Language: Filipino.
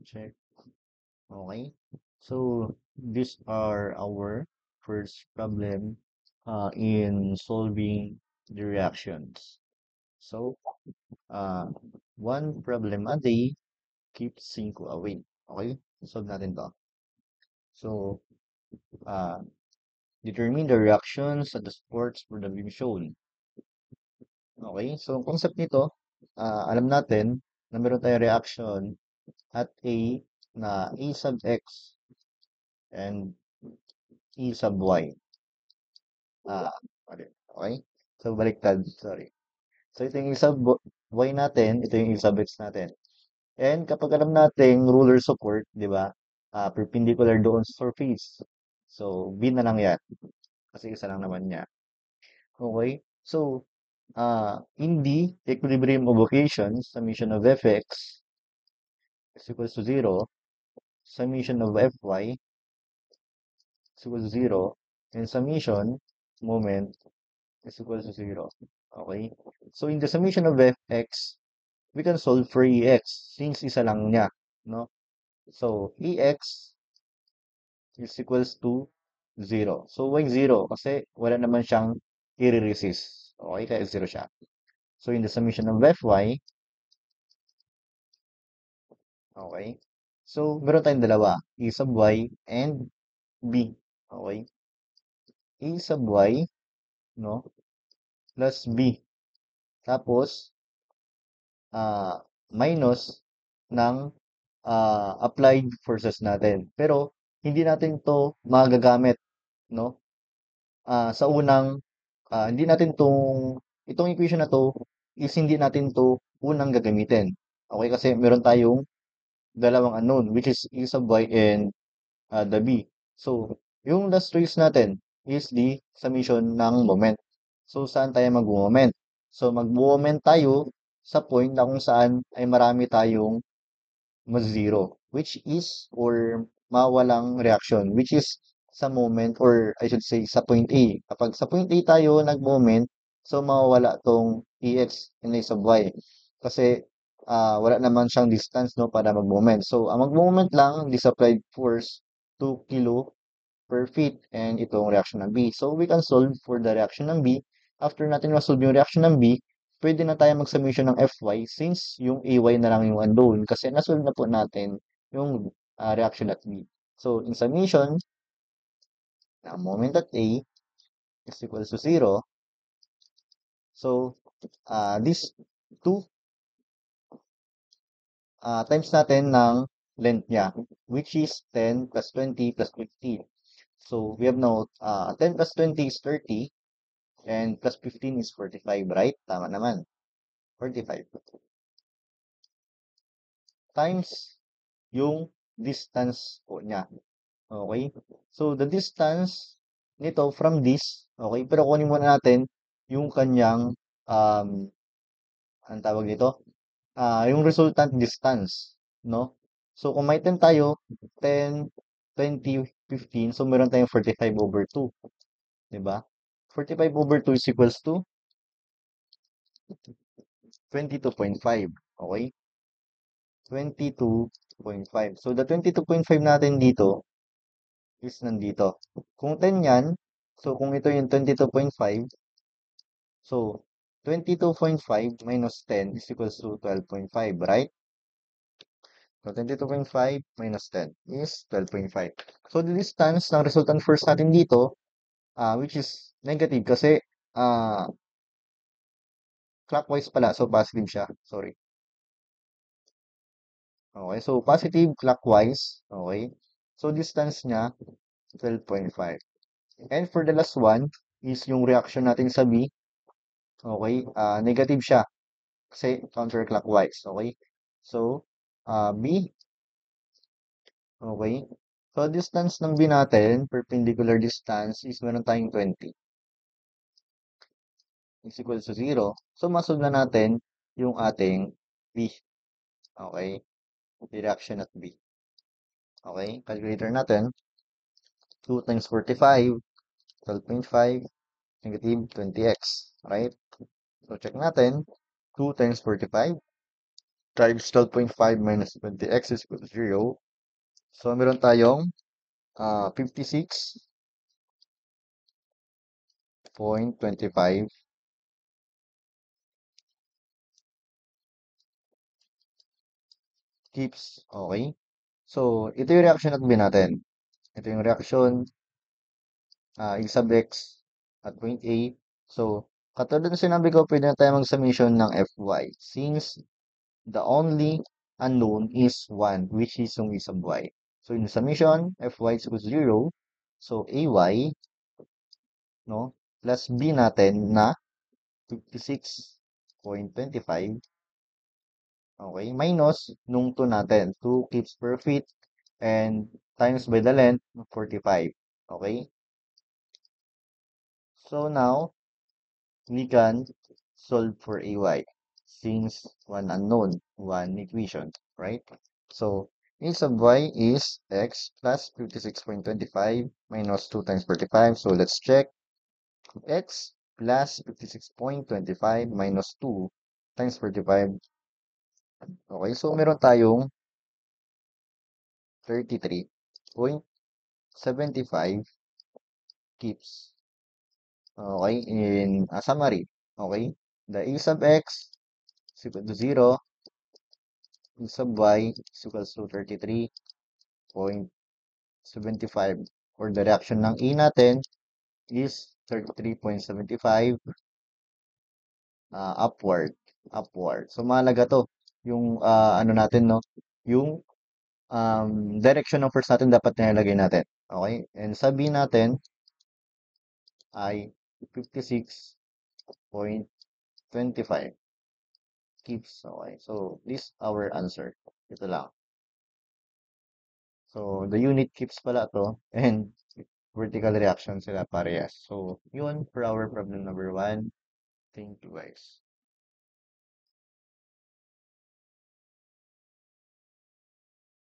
Check. Okay. So these are our first problem in solving the reactions. So uh, one problem a day keeps 5 away. Okay? Solve natin to. So uh, determine the reactions at the sports for the being shown. Okay? So ang concept nito, alam natin na meron tayong reaction at A na A sub X and E sub Y. Mali. Okay? So, baliktad. Sorry. So, ito yung sub Y natin, ito yung sub X natin. And kapag alam natin ruler support, di ba? Perpendicular doon sa surface. So, B na lang yan. Kasi isa lang naman niya. Okay? So, in D, equilibrium of equations, summation of fx is equals to 0, summation of fy is equals to 0, and summation moment is equals to 0. Okay? So, in the summation of fx, we can solve for ex since isa lang niya, no? So, ex is equals to 0. So, why 0? Kasi wala naman siyang i-resist. Okay, kaya 0 siya. So, in the summation of fy, okay? So, meron tayong dalawa, a sub y and b. Okay? A sub y, no? Plus b. Tapos, minus ng applied forces natin. Pero, hindi natin to magagamit, no? Sa unang, hindi natin itong equation na to, is hindi natin to unang gagamitin. Okay, kasi meron tayong dalawang unknown, which is E sub y and the B. So, yung last choice natin is the summation ng moment. So, saan tayo mag-moment? So, mag-moment tayo sa point na kung saan ay marami tayong zero, which is, or mawalang reaction, which is sa moment, or I should say, sa point A. Kapag sa point A tayo nag-moment, so mawawala tong EX and A sub Y. Kasi wala naman siyang distance, no, para mag-moment. So, ang mag-moment lang, this applied force 2 kilo per feet and itong reaction ng B. So, we can solve for the reaction ng B. After natin ma-solve yung reaction ng B, pwede na tayo mag-summation ng Fy since yung Ay na lang yung unknown kasi nasolve na po natin yung reaction at B. So, in summation, ang moment at A is equals to 0. So, this 2 times natin ng length niya, which is 10 plus 20 plus 15. So, we have now 10 plus 20 is 30. And plus 15 is 45, right? Tama naman. 45. Times yung distance po niya. Okay? So, the distance nito from this, okay? Pero kunin muna natin yung kanyang, ang tawag dito? Yung resultant distance, no? So, kung may 10 tayo, 10, 20, 15, so meron tayong 45 over 2. Diba? 45 over 2 is equals to 22.5. Okay? 22.5. So, the 22.5 natin dito is nandito. Kung 10 yan, so kung ito yung 22.5, so 22.5 minus 10 is equals to 12.5, right? So, 22.5 minus 10 is 12.5. So, the distance ng resultant force natin dito, which is negative kasi clockwise pala. So, positive siya. Sorry. Okay, so positive clockwise. Okay. So, distance niya, 12.5. And for the last one is yung reaction natin sa B. Okay, negative siya kasi counterclockwise. Okay, so B. Okay, so distance ng B natin, perpendicular distance is meron tayong 20 is equal to 0. So masolve na natin yung ating B. Okay, reaction at B. Okay, calculator natin. 2 times 45, 12.5, negative 20x. Right? So check natin. 2 times 45, times 12.5 minus 20x is equal to 0. So, meron tayong 56.25 keeps. Okay? So, ito yung reaction na gawin natin. Ito yung reaction A sub x at point A. So, katulad ng sinabi ko, pwede na tayo mag-summation ng Fy. Since the only unknown is 1, which is yung A sub y. So, in the summation, Fy is equals 0. So, Ay, no, plus B natin na 56.25. Okay, minus nung 2 natin. 2 keeps per feet and times by the length, 45. Okay? So, now, we can solve for ay since one unknown, one equation, right? So, a sub y is x plus 56.25 minus 2 times 45. So, let's check. X plus 56.25 minus 2 times 45. Okay, so meron tayong 33.75 keeps. Okay, in a summary. Okay, the a sub x is equal to 0, a sub y is equals to 33.75, or the reaction ng a natin is 33.75 upward. Upward. So, mahalaga to. Yung ano natin, no? Yung direction ng force natin dapat nilalagay natin. Okay? And sabihin natin ay 56.25 keeps. Okay. So, this our answer. Ito lang. So, the unit keeps pala to and vertical reaction sila parehas. So, yun for our problem number 1. Thank you guys.